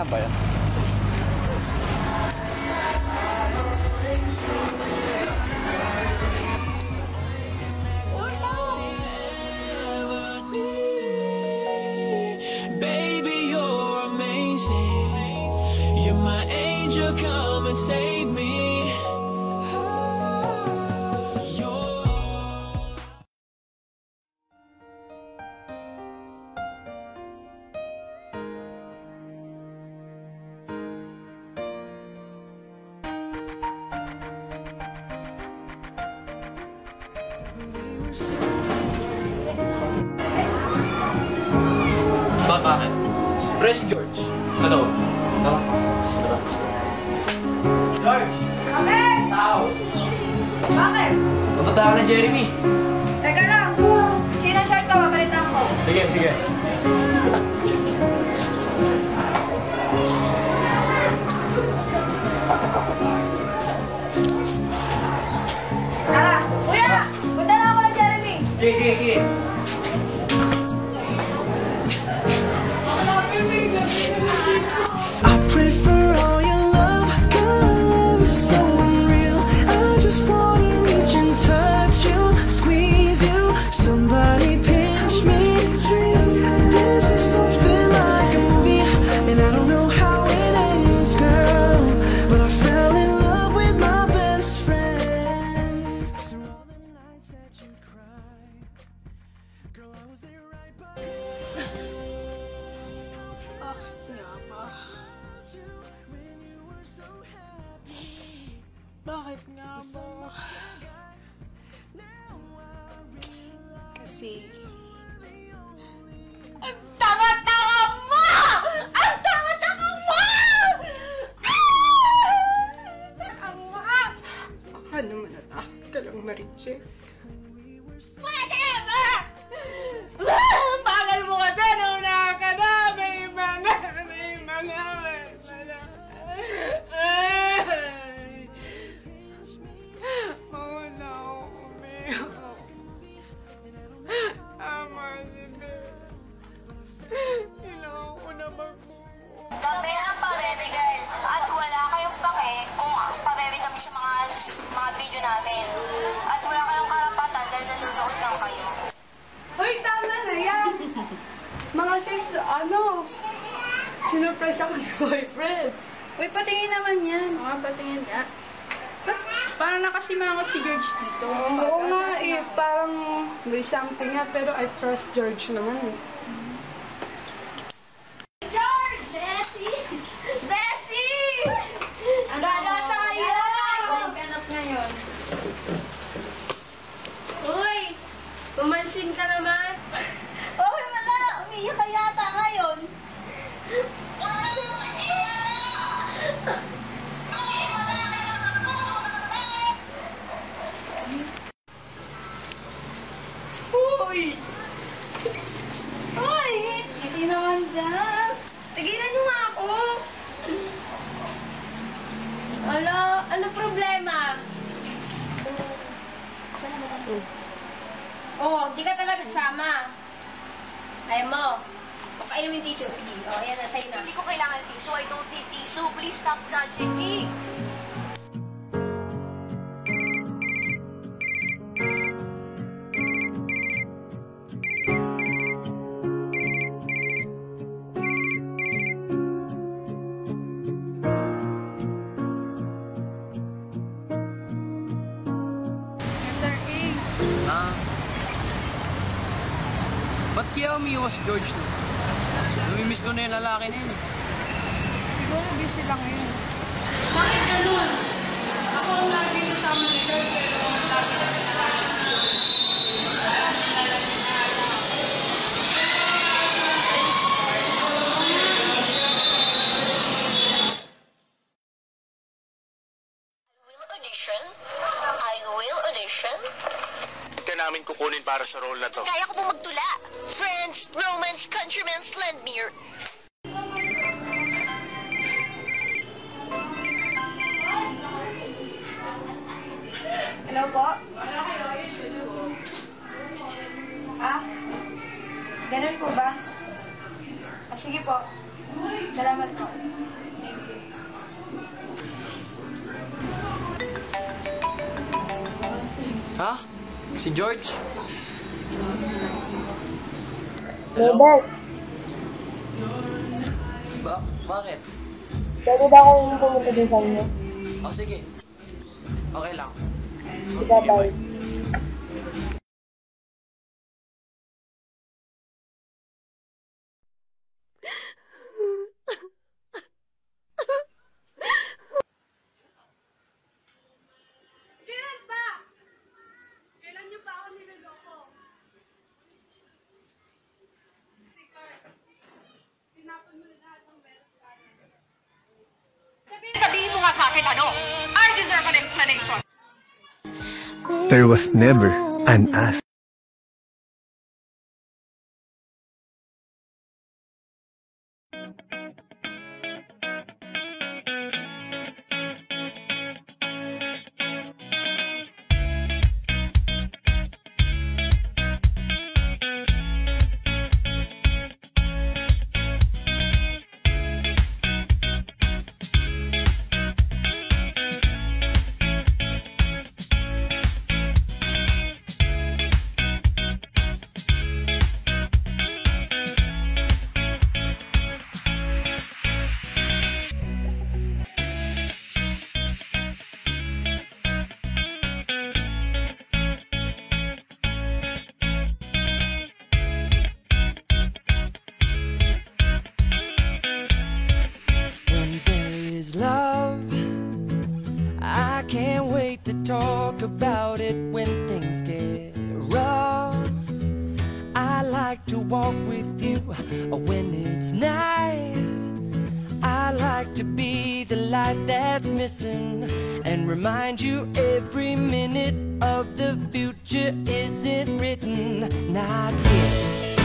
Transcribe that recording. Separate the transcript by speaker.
Speaker 1: lang ba yun?
Speaker 2: Baby, you're amazing. You're my angel, come and save me.
Speaker 1: Bakit? Press George. Ano? No? George!
Speaker 3: Bakit?
Speaker 1: Tao!
Speaker 3: Bakit?
Speaker 1: Pupunta ka na Jeremy.
Speaker 3: Teka lang. Sinashort ka, papalitan ko.
Speaker 1: Sige, sige.
Speaker 3: Tara, kuya! Punta na ako ng Jeremy.
Speaker 1: Sige, sige, sige.
Speaker 2: I pray for all your love, girl, love is so unreal. I just wanna reach and touch you, squeeze you, somebody pinch me. This is something like a movie, and I don't know how it ends, girl, but I fell in love with my best friend. Through all the nights that you cried, girl, I was there right by your side.
Speaker 4: Bakit nga ba? Kasi... Ang tanga-tanga mo! Ang tanga-tanga mo! Ang mga... Baka naman natakot ka lang ma-reject. Pwede ba? Bagal mo kasi nauna ka na! May iba na! May iba na! May iba na! Mauna ako umiyak. Tama si Beth. Kailangan ko na mag-move.
Speaker 5: Kami ang pabebigay at wala kayong pake kung pabebe kami sa mga video namin. At wala kayong karapatan dahil nanonood lang kayo.
Speaker 3: Hoy, tama na yan! Mga sis, sinurprise ako ng boyfriend. Uy, patingin naman yan. Oo, patingin nga. Parang nakasimangot si George dito. Oo nga eh, parang may something nga, pero I trust George naman eh.
Speaker 5: George! Bessie! Bessie! Gala tayo!
Speaker 3: Ganap ngayon. Uy! Pumansin ka naman.
Speaker 5: Oh, wala! Umiyak ka yata ngayon.
Speaker 3: Uy! Uy! Hindi naman dyan. Tigilan nyo nga ako. Ano problema? Oh, di ka talaga sama. Ayaw mo. Pakainom yung tissue. Sige. Oh, ayan na. Sa'yo na.
Speaker 5: Hindi ko kailangan tissue. I don't need tissue. Please stop judging me.
Speaker 1: Ba't kaya umiwas George no? Namimiss ko na yung lalaki na yun eh.
Speaker 4: Siguro busy lang yun.
Speaker 3: Bakit ganun? Ako ang lagi kasama ni George, pero lagi na
Speaker 5: I will audition.
Speaker 6: Ka namin kukunin para sa role na to.
Speaker 5: Kaya ko po magtula. Friends, romance, countrymen, lend me your...
Speaker 3: Hello po? Ganun po ba? Sige po. Salamat po.
Speaker 1: Ha? Si George?
Speaker 7: Robert,
Speaker 1: Bakit?
Speaker 7: pwede ba akong pumunta din sa inyo?
Speaker 1: Oh, sige. Okay lang.
Speaker 7: Sige, bye.
Speaker 3: Kailan ba? Kailan niyo pa ako niloloko? Tinapon mo na lahat ng meron sa akin.
Speaker 4: Sabihin mo nga sa akin, ano? I deserve an explanation.
Speaker 8: There was never an ask.
Speaker 2: When there is love, I can't wait to talk about it when things get rough. I like to walk with you when it's night. I like to be the light that's missing and remind you every minute of the future isn't written, not yet.